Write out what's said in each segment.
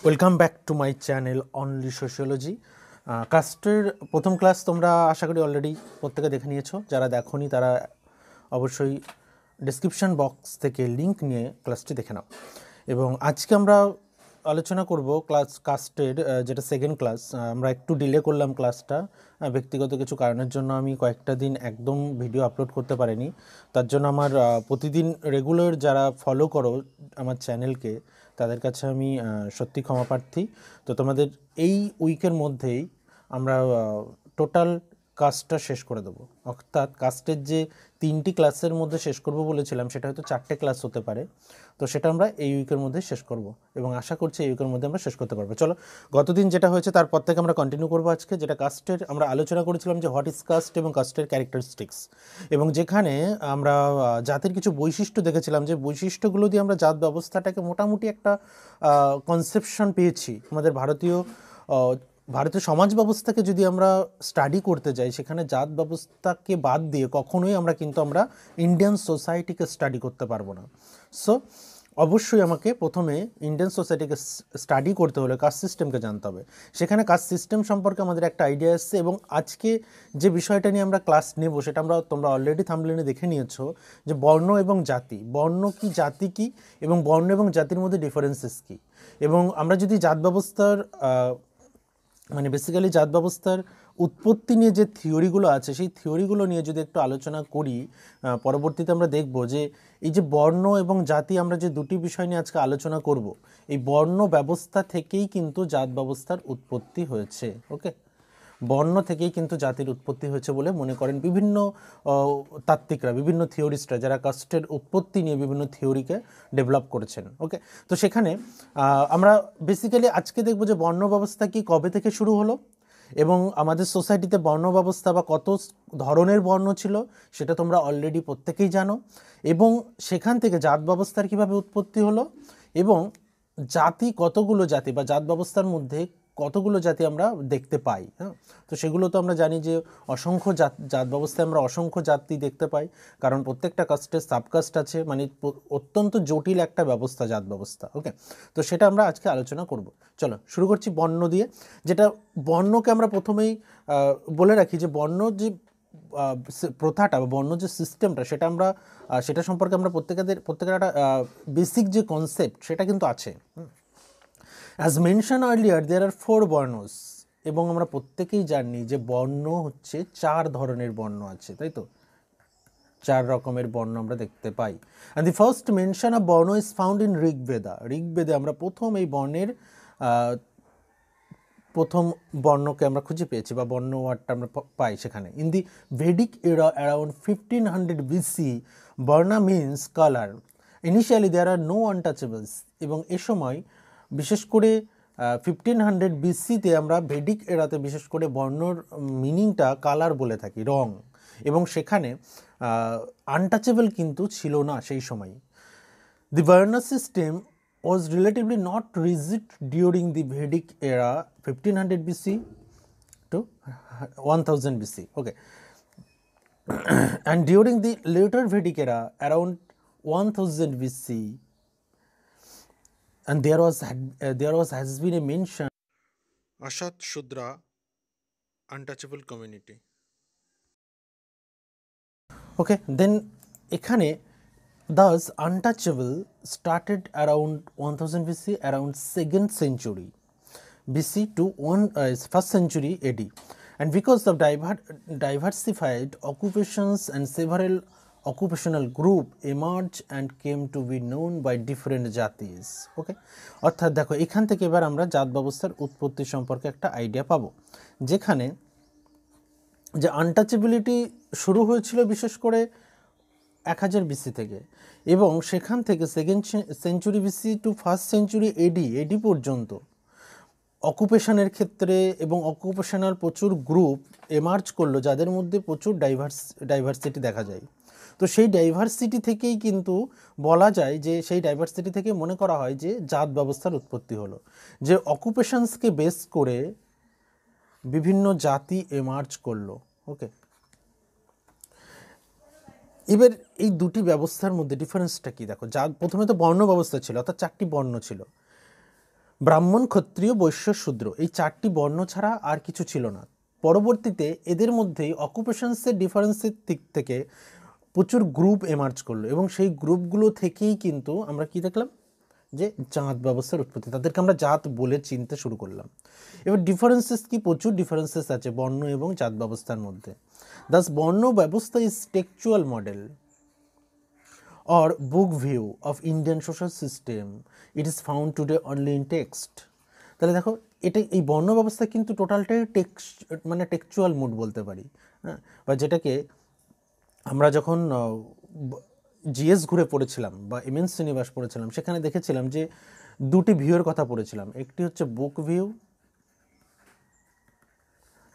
Welcome back to my channel only sociology. কাস্টের প্রথম class তোমরা আশা করি অলরেডি প্রত্যেকে দেখে নিয়েছো। যারা দেখোনি তারা অবশ্যই ডেসক্রিপশন বক্স থেকে লিঙ্ক নিয়ে ক্লাসটি দেখে নাও। এবং আজকে আমরা আলোচনা করব কাস্টের যেটা সেকেন্ড ক্লাস। আমরা একটু ডিলে করলাম ক্লাসটা, ব্যক্তিগত কিছু কারণের জন্য আমি কয়েকটা দিন একদম ভিডিও আপলোড করতে পারিনি। তার জন্য আমার প্রতিদিন রেগুলার যারা ফলো করো আমার চ্যানেলকে তাদের কাছে আমি সত্যি ক্ষমাপ্রার্থী। তো তোমাদের এই উইকের মধ্যেই আমরা টোটাল কাস্টটা শেষ করে দেবো। অর্থাৎ কাস্টের যে 3টি ক্লাসের মধ্যে শেষ করব বলেছিলাম সেটা হয়তো 4টে ক্লাস হতে পারে। তো সেটা আমরা এই উইকের মধ্যে শেষ করব এবং আশা করছি এই উইকের মধ্যে আমরা শেষ করতে পারবো। চলো, গতদিন যেটা হয়েছে তারপর থেকে আমরা কন্টিনিউ করবো আজকে। যেটা কাস্টের আমরা আলোচনা করেছিলাম যে হোয়াট ইজ কাস্ট এবং কাস্টের ক্যারেক্টারিস্টিক্স, এবং যেখানে আমরা জাতির কিছু বৈশিষ্ট্য দেখেছিলাম, যে বৈশিষ্ট্যগুলো দিয়ে আমরা জাত ব্যবস্থাটাকে মোটামুটি একটা কনসেপশন পেয়েছি। আমাদের ভারতীয় সমাজ ব্যবস্থাকে যদি আমরা স্টাডি করতে যাই, সেখানে জাত ব্যবস্থাকে বাদ দিয়ে কখনোই আমরা ইন্ডিয়ান সোসাইটিকে স্টাডি করতে পারবো না। সো অবশ্যই আমাকে প্রথমে ইন্ডিয়ান সোসাইটিকে স্টাডি করতে হলে কাস্ট সিস্টেমকে জানতে হবে। সেখানে কাস্ট সিস্টেম সম্পর্কে আমাদের একটা আইডিয়া এসছে, এবং আজকে যে বিষয়টা নিয়ে আমরা ক্লাস নেব সেটা তোমরা অলরেডি থাম্বনেইলে দেখে নিয়েছো, যে বর্ণ এবং জাতি। বর্ণ কি, জাতি কি, এবং বর্ণ এবং জাতির মধ্যে ডিফারেন্সেস কি। এবং আমরা যদি জাত ব্যবস্থার বেসিক্যালি জাত ব্যবস্থার উৎপত্তি নিয়ে যে থিওরিগুলো আছে, সেই থিওরিগুলো নিয়ে যদি একটু আলোচনা করি, পরবর্তীতে আমরা দেখব যে এই যে বর্ণ এবং জাতি, আমরা যে দুটি বিষয় নিয়ে আজকে আলোচনা করব, এই বর্ণ ব্যবস্থা থেকেই কিন্তু জাত ব্যবস্থার উৎপত্তি হয়েছে। ওকে, বর্ণ থেকেই কিন্তু জাতির উৎপত্তি হয়েছে বলে মনে করেন বিভিন্ন তাত্ত্বিকরা, বিভিন্ন থিওরিস্টরা, যারা কাস্টের উৎপত্তি নিয়ে বিভিন্ন থিওরিকে ডেভেলপ করেছেন। ওকে, তো সেখানে আমরা বেসিক্যালি আজকে দেখব যে বর্ণ ব্যবস্থা কি, কবে থেকে শুরু হলো, এবং আমাদের সোসাইটিতে বর্ণ ব্যবস্থা বা কত ধরনের বর্ণ ছিল সেটা তোমরা অলরেডি প্রত্যেকেই জানো, এবং সেখান থেকে জাত ব্যবস্থার কীভাবে উৎপত্তি হলো, এবং জাতি কতগুলো জাতি বা জাত ব্যবস্থার মধ্যে কতগুলো জাতি আমরা দেখতে পাই। হ্যাঁ, তো সেগুলো তো আমরা জানি যে অসংখ্য জাত ব্যবস্থায় আমরা অসংখ্য জাতি দেখতে পাই, কারণ প্রত্যেকটা কাস্টের সাবকাস্ট আছে, অত্যন্ত জটিল একটা ব্যবস্থা জাত ব্যবস্থা। ওকে, তো সেটা আমরা আজকে আলোচনা করব। চলো শুরু করছি বর্ণ দিয়ে। যেটা বর্ণকে আমরা প্রথমেই বলে রাখি যে বর্ণ যে প্রথাটা বা বর্ণ যে সিস্টেমটা, সেটা সম্পর্কে আমরা প্রত্যেকের একটা বেসিক যে কনসেপ্ট সেটা কিন্তু আছে। অ্যাজ মেনশন আর্লিয়ার দেয়ার আর 4 বর্ণস, এবং আমরা প্রত্যেকেই জানি যে বর্ণ হচ্ছে 4 ধরনের বর্ণ আছে, তাই তো? 4 রকমের বর্ণ আমরা দেখতে পাই। And the first mention of varna is found in Rigveda. ঋগ্বেদে আমরা প্রথম এই বর্ণের প্রথম বর্ণকে আমরা খুঁজে পেয়েছি, বা বর্ণ ওয়ার্ডটা আমরা পাই সেখানে। In the Vedic era around 1500 BC, varna means colour. Initially there are no untouchables, এবং এ সময় বিশেষ করে 1500 BC-তে আমরা ভেডিক এরাতে বিশেষ করে বর্ণর মিনিংটা কালার বলে থাকি, রং, এবং সেখানে আনটাচেবল কিন্তু ছিল না সেই সময়। দি বর্ণ system was relatively not rigid during the Vedic era 1500 BC to 1000 BC. Okay, and during the later Vedic era around 1000 BC, and there has been a mention Ashat Shudra untouchable community. Okay, then এখানে thus untouchable started around 1000 BC, around 2nd century BC to 1st century AD, and because of diversified occupations and several occupational group emerged and came to be known by different jatis. Okay, অর্থাৎ দেখো এখান থেকে এবার আমরা জাত ব্যবস্থার উৎপত্তি সম্পর্কে একটা আইডিয়া পাবো, যেখানে যে আনটাচেবিলিটি শুরু হয়েছিল বিশেষ করে 1000 BC থেকে, এবং সেখান থেকে 2nd century BC to 1st century AD পর্যন্ত অকুপেশনের ক্ষেত্রে এবং অকুপেশনাল প্রচুর গ্রুপ এমার্জ করলো, যাদের মধ্যে প্রচুর ডাইভার্সিটি দেখা যায়। তো সেই ডাইভার্সিটি থেকেই কিন্তু বলা যায় যে সেই ডাইভার্সিটি থেকে মনে করা হয় যে জাত ব্যবস্থার উৎপত্তি হলো, যে অকুপেশনসকে বেস করে বিভিন্ন জাতি এমার্জ করলো। ওকে, এবার এই দুটি ব্যবস্থার মধ্যে ডিফারেন্সটা কি দেখো। প্রথমে তো বর্ণ ব্যবস্থা ছিল, অর্থাৎ 4টি বর্ণ ছিল। ব্রাহ্মণ, ক্ষত্রিয়, বৈশ্য, শূদ্র, এই 4টি বর্ণ ছাড়া আর কিছু ছিল না। পরবর্তীতে এদের মধ্যেই অকুপেশনসের ডিফারেন্সের দিক থেকে প্রচুর গ্রুপ এমার্জ করলো এবং সেই গ্রুপগুলো থেকেই কিন্তু আমরা কি দেখলাম যে জাত ব্যবস্থার উৎপত্তি, তাদেরকে আমরা জাত বলে চিনতে শুরু করলাম। এবার ডিফারেন্সেস কি, প্রচুর ডিফারেন্সেস আছে বর্ণ এবং জাত ব্যবস্থার মধ্যে। দাস বর্ণ ব্যবস্থা is textual model or book view of Indian social system. It is found today only in text. তাহলে দেখো এটা এই বর্ণ ব্যবস্থা কিন্তু টোটালটাই মানে টেক্সচুয়াল মুড বলতে পারি, হ্যাঁ, বা যেটাকে আমরা যখন জিএস ঘুরে পড়েছিলাম বা এমএন শ্রীনিবাস পড়েছিলাম সেখানে দেখেছিলাম যে দুটি ভিউয়ের কথা পড়েছিলাম, একটি হচ্ছে বুক ভিউ,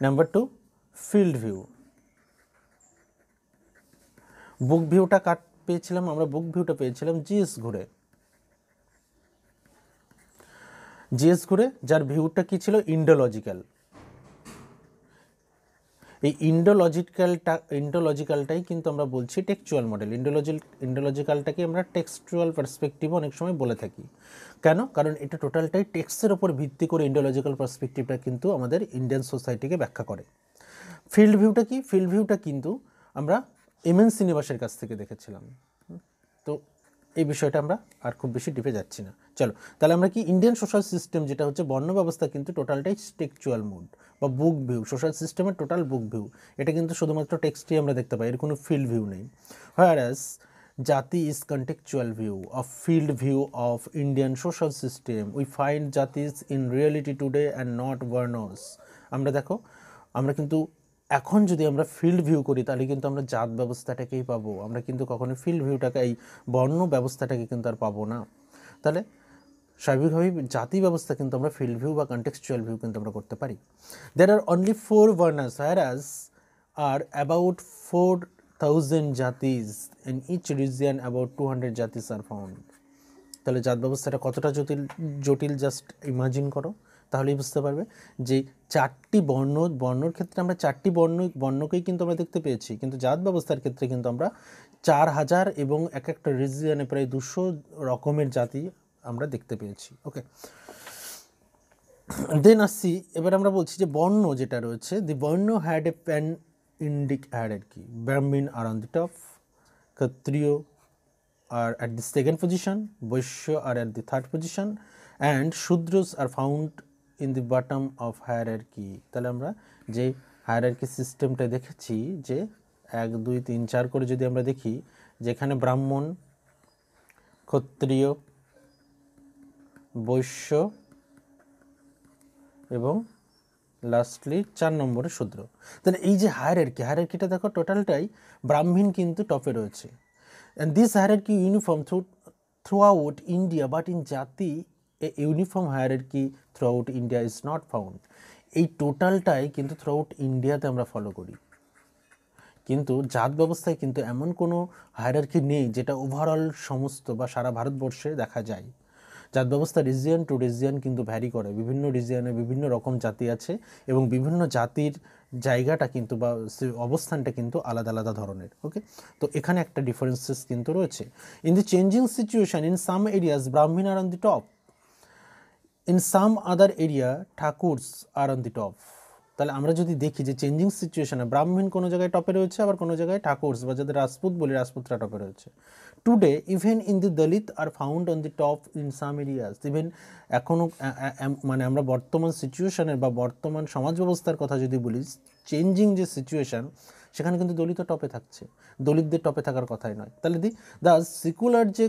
নাম্বার 2 ফিল্ড ভিউ। বুক ভিউটা পেয়েছিলাম আমরা, বুক ভিউটা পেয়েছিলাম জিএস ঘুরে, যার ভিউটা কি ছিল ইন্ডোলজিক্যাল। এই ইন্ডোলজিক্যালটাই কিন্তু আমরা বলছি টেক্সচুয়াল মডেল। ইন্ডোলজিক্যালটাকে আমরা টেক্সচুয়াল পার্সপেক্টিভ অনেক সময় বলে থাকি। কেন? কারণ এটা টোটালটাই টেক্সটের ওপর ভিত্তি করে ইন্ডোলজিক্যাল পার্সপেক্টিভটা কিন্তু আমাদের ইন্ডিয়ান সোসাইটিকে ব্যাখ্যা করে। ফিল্ড ভিউটা কি? ফিল্ড ভিউটা কিন্তু আমরা এমএন শ্রীনিবাসের কাছ থেকে দেখেছিলাম। তো এই বিষয়টা আমরা আর খুব বেশি ডিপে যাচ্ছি না। চলো তাহলে আমরা কি ইন্ডিয়ান সোশ্যাল সিস্টেম যেটা হচ্ছে বর্ণ ব্যবস্থা কিন্তু টোটালটাই টেক্সচুয়াল মুড বা বুক ভিউ, সোশ্যাল সিস্টেমের টোটাল বুক ভিউ, এটা কিন্তু শুধুমাত্র টেক্সটই আমরা দেখতে পাই, এর কোনো ফিল্ড ভিউ নেই। Whereas jati is contextual view of field view of Indian social system. We find jatis in reality today and not varnas. আমরা দেখো আমরা কিন্তু এখন যদি আমরা ফিল্ড ভিউ করি তাহলে কিন্তু আমরা জাত ব্যবস্থাটাকেই পাবো, আমরা কিন্তু কখনো ফিল্ড ভিউটাকে এই বর্ণ ব্যবস্থাটাকে কিন্তু আর পাবো না। তাহলে স্বাভাবিকভাবেই জাতি ব্যবস্থা কিন্তু আমরা ফিল্ড ভিউ বা কন্টেক্সচুয়াল ভিউ কিন্তু আমরা করতে পারি। There are only 4 Varnas, whereas are about 4,000 Jatis. In each region about 200 Jatis are found. তাহলে জাত ব্যবস্থাটা কতটা জটিল জাস্ট ইমাজিন করো, তাহলেই বুঝতে পারবে যে 4টি বর্ণর ক্ষেত্রে আমরা 4টি বর্ণকেই কিন্তু আমরা দেখতে পেয়েছি, কিন্তু জাত ব্যবস্থার ক্ষেত্রে কিন্তু আমরা 4,000 এবং এক একটা রিজিয়নে প্রায় 200 রকমের জাতি আমরা দেখতে পেয়েছি। ওকে, দেন আসছি এবার আমরা বলছি যে বর্ণ যেটা রয়েছে, দি বর্ণ had a pan Indic hierarchy. ব্রাহ্মণ আর অন দি টপ, ক্ষত্রিয় are at the second position, Vaishya are at the third position, and Shudras are found in the bottom of hierarchy. তাহলে আমরা যে হায়ারার্কি সিস্টেমটা দেখেছি যে 1 2 3 4 করে যদি আমরা দেখি, যেখানে ব্রাহ্মণ, ক্ষত্রিয়, বৈশ্য এবং লাস্টলি 4 নম্বরে শূদ্র। তাহলে এই যে হায়ারার্কিটা দেখো টোটালটাই ব্রাহ্মণ কিন্তু টপে রয়েছে। And this hierarchy uniform throughout India, but in Jati a uniform hierarchy throughout India is not found. এই টোটালটাই কিন্তু থ্রুআউট ইন্ডিয়াতে আমরা ফলো করি, কিন্তু জাত ব্যবস্থায় কিন্তু এমন কোনো হায়ারার্কি নেই যেটা ওভারঅল সমস্ত বা সারা ভারতবর্ষে দেখা যায়। জাত ব্যবস্থা রিজিয়ন টু রিজিয়ন কিন্তু ভ্যারি করে, বিভিন্ন রিজিয়নে বিভিন্ন রকম জাতি আছে এবং বিভিন্ন জাতির জায়গাটা কিন্তু বা অবস্থানটা কিন্তু আলাদা আলাদা ধরনের। ওকে, তো এখানে একটা ডিফারেন্সেস কিন্তু রয়েছে। In the changing situation in some areas Brahmin are on the top, in some other area Thakurs are on the top. তাহলে আমরা যদি দেখি যে চেঞ্জিং সিচুয়েশনে ব্রাহ্মণ কোনো জায়গায় টপে রয়েছে, আবার কোনো জায়গায় ঠাকুরস বা যাদের রাজপুত বলি রাজপুতরা টপে রয়েছে। Today even in the Dalit are found on the top in some areas. Even এখনও মানে আমরা বর্তমান সিচুয়েশনের বা বর্তমান সমাজ ব্যবস্থার কথা যদি বলি, চেঞ্জিং যে সিচুয়েশন সেখানে কিন্তু দলিত টপে থাকছে, দলিতদের টপে থাকার কথাই নয়। তাহলে দ্য সেকুলার যে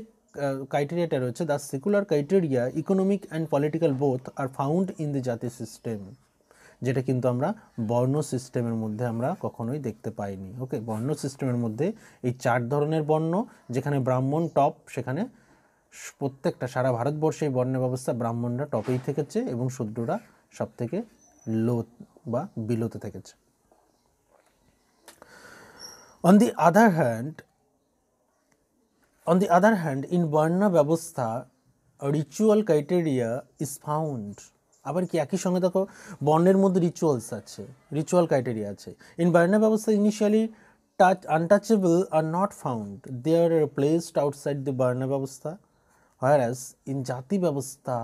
ক্রাইটেরিয়াটা রয়েছে, the secular criteria economic and political both are found in the জাতি সিস্টেম, যেটা কিন্তু আমরা বর্ণ সিস্টেমের মধ্যে আমরা কখনোই দেখতে পাইনি। ওকে, বর্ণ সিস্টেমের মধ্যে এই 4 ধরনের বর্ণ, যেখানে ব্রাহ্মণ টপ, সেখানে প্রত্যেকটা সারা ভারতবর্ষে এই বর্ণ ব্যবস্থা ব্রাহ্মণরা টপেই থেকেছে এবং শূদ্ররা সব থেকে লো বা বিলোতে থেকেছে। On the other hand, in বর্ণ ব্যবস্থা রিচুয়াল ক্রাইটেরিয়া ইজ ফাউন্ড। আবার কি একই সঙ্গে দেখো বর্ণের মধ্যে রিচুয়ালস আছে, রিচুয়াল ক্রাইটেরিয়া আছে। ইন বর্ণ ব্যবস্থা initially untouchable are not found, they are placed outside the বর্ণ ব্যবস্থা, whereas in জাতি ব্যবস্থা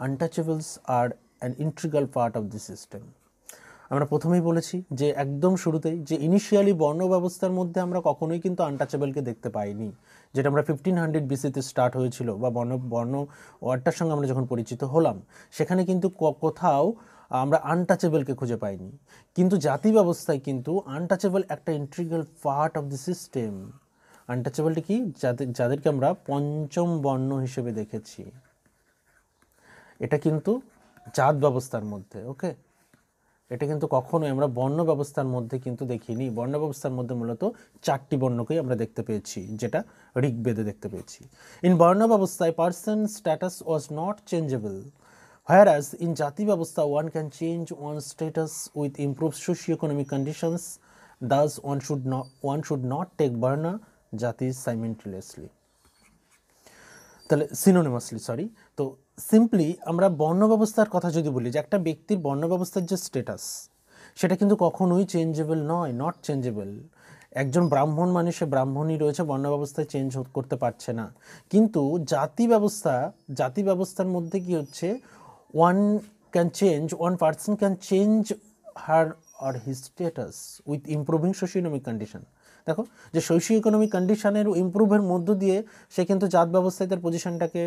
আনটাচেবলস আর an integral part of the system. আমরা প্রথমেই বলেছি যে একদম শুরুতেই যে ইনিশিয়ালি বর্ণ ব্যবস্থার মধ্যে আমরা কখনোই কিন্তু আনটাচেবলকে দেখতে পাইনি, যেটা আমরা 1500 BC-তে স্টার্ট হয়েছিল বা বর্ণ ওয়ার্ডটার সঙ্গে আমরা যখন পরিচিত হলাম, সেখানে কিন্তু কোথাও আমরা আনটাচেবলকে খুঁজে পাইনি। কিন্তু জাতি ব্যবস্থায় কিন্তু আনটাচেবল একটা integral part of the system. আনটাচেবলটি কি? যাদেরকে আমরা পঞ্চম বর্ণ হিসেবে দেখেছি, এটা কিন্তু জাত ব্যবস্থার মধ্যে। ওকে, এটা কিন্তু কখনোই আমরা বর্ণ ব্যবস্থার মধ্যে কিন্তু দেখিনি। বর্ণ ব্যবস্থার মধ্যে মূলত 4টি বর্ণকেই আমরা দেখতে পেয়েছি, যেটা ঋগ্বেদে দেখতে পেয়েছি। ইন বর্ণ ব্যবস্থায় person status was not changeable, whereas in জাতি ব্যবস্থা one can change one's status with improved socio-economic conditions. Thus one should not take Varna জাতি simultaneously. তাহলে সিনোনিমাসলি, তো সিম্পলি আমরা বর্ণ ব্যবস্থার কথা যদি বলি, যে একটা ব্যক্তির বর্ণ ব্যবস্থার যে স্ট্যাটাস, সেটা কিন্তু কখনোই চেঞ্জেবল নয়, নট চেঞ্জেবল। একজন ব্রাহ্মণ মানে সে ব্রাহ্মণই রয়েছে, বর্ণ ব্যবস্থায় চেঞ্জ করতে পারছে না। কিন্তু জাতি ব্যবস্থার মধ্যে কি হচ্ছে, one person can change her or his status with improving socio-economic condition. দেখো যে সোশিও ইকোনমিক কন্ডিশনের ইমপ্রুভের মধ্য দিয়ে সে কিন্তু জাত ব্যবস্থায় তার পজিশনটাকে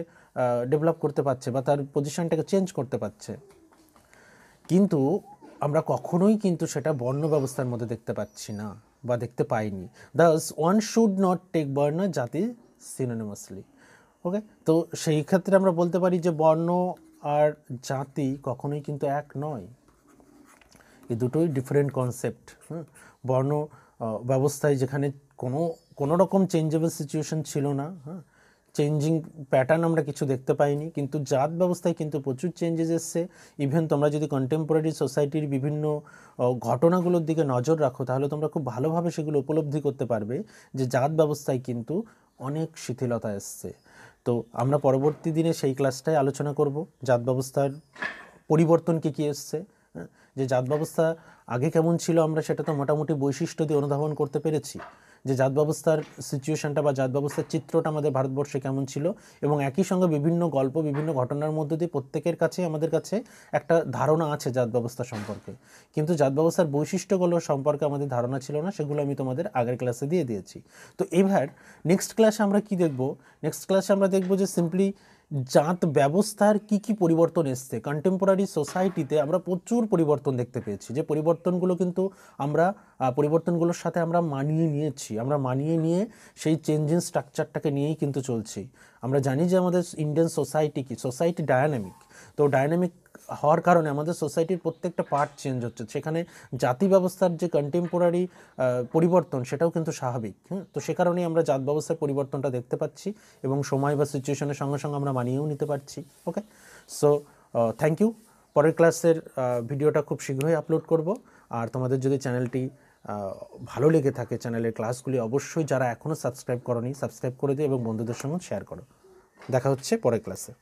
ডেভেলপ করতে পারছে বা তার পজিশনটাকে চেঞ্জ করতে পারছে। কিন্তু আমরা কখনোই কিন্তু সেটা বর্ণ ব্যবস্থার মধ্যে দেখতে পাচ্ছি না বা দেখতে পাইনি। Thus one should not take বর্ণ জাতি সিনোনিমাসলি। ওকে, তো সেই ক্ষেত্রে আমরা বলতে পারি যে বর্ণ আর জাতি কখনোই কিন্তু এক নয়, এই দুটোই ডিফারেন্ট কনসেপ্ট। বর্ণ ব্যবস্থায় যেখানে কোনো রকম চেঞ্জেবল সিচুয়েশন ছিল না, চেঞ্জিং প্যাটার্ন আমরা কিছু দেখতে পাইনি, কিন্তু জাত ব্যবস্থায় কিন্তু প্রচুর চেঞ্জেস এসছে। ইভেন তোমরা যদি কন্টেম্পোরারি সোসাইটির বিভিন্ন ঘটনাগুলোর দিকে নজর রাখো, তাহলে তোমরা খুব ভালোভাবে সেগুলো উপলব্ধি করতে পারবে যে জাত ব্যবস্থায় কিন্তু অনেক শিথিলতা এসছে। তো আমরা পরবর্তী দিনে সেই ক্লাসটায় আলোচনা করব জাত ব্যবস্থার পরিবর্তন কী এসছে, যে জাত ব্যবস্থা আগে কেমন ছিল আমরা সেটা তো মোটামুটি বৈশিষ্ট্য দিয়ে অনুধাবন করতে পেরেছি, যে জাত ব্যবস্থার সিচুয়েশনটা বা জাত ব্যবস্থার চিত্রটা আমাদের ভারতবর্ষে কেমন ছিল, এবং একই সঙ্গে বিভিন্ন গল্প, বিভিন্ন ঘটনার মধ্যে দিয়ে প্রত্যেকের কাছে আমাদের কাছে একটা ধারণা আছে জাত ব্যবস্থা সম্পর্কে, কিন্তু জাত ব্যবস্থার বৈশিষ্ট্যগুলো সম্পর্কে আমাদের ধারণা ছিল না, সেগুলো আমি তোমাদের আগের ক্লাসে দিয়ে দিয়েছি। তো এবার নেক্সট ক্লাসে আমরা কি দেখব? নেক্সট ক্লাসে আমরা দেখব যে সিম্পলি জাত ব্যবস্থার কি পরিবর্তন এসছে। কন্টেম্পোরারি সোসাইটিতে আমরা প্রচুর পরিবর্তন দেখতে পেয়েছি, যে পরিবর্তনগুলো কিন্তু আমরা পরিবর্তনগুলোর সাথে আমরা মানিয়ে নিয়েছি, আমরা মানিয়ে নিয়ে সেই চেঞ্জিং স্ট্রাকচারটাকে নিয়েই কিন্তু চলছি। আমরা জানি যে আমাদের ইন্ডিয়ান সোসাইটি সোসাইটি ডায়নামিক, তো ডায়নামিক হওয়ার কারণে আমাদের সোসাইটির প্রত্যেকটা পার্ট চেঞ্জ হচ্ছে, সেখানে জাতি ব্যবস্থার যে কন্টেম্পোরারি পরিবর্তন সেটাও কিন্তু স্বাভাবিক। তো সে কারণেই আমরা জাত ব্যবস্থার পরিবর্তনটা দেখতে পাচ্ছি এবং সময় বা সিচুয়েশনের সঙ্গে সঙ্গে আমরা মানিয়েও নিতে পারছি। ওকে, সো থ্যাংক ইউ। পরের ক্লাসের ভিডিওটা খুব শীঘ্রই আপলোড করব। আর তোমাদের যদি চ্যানেলটি ভালো লেগে থাকে, চ্যানেলের ক্লাসগুলি অবশ্যই যারা এখনও সাবস্ক্রাইব করোনি সাবস্ক্রাইব করে দিও এবং বন্ধুদের সঙ্গে শেয়ার করো। দেখা হচ্ছে পরের ক্লাসে।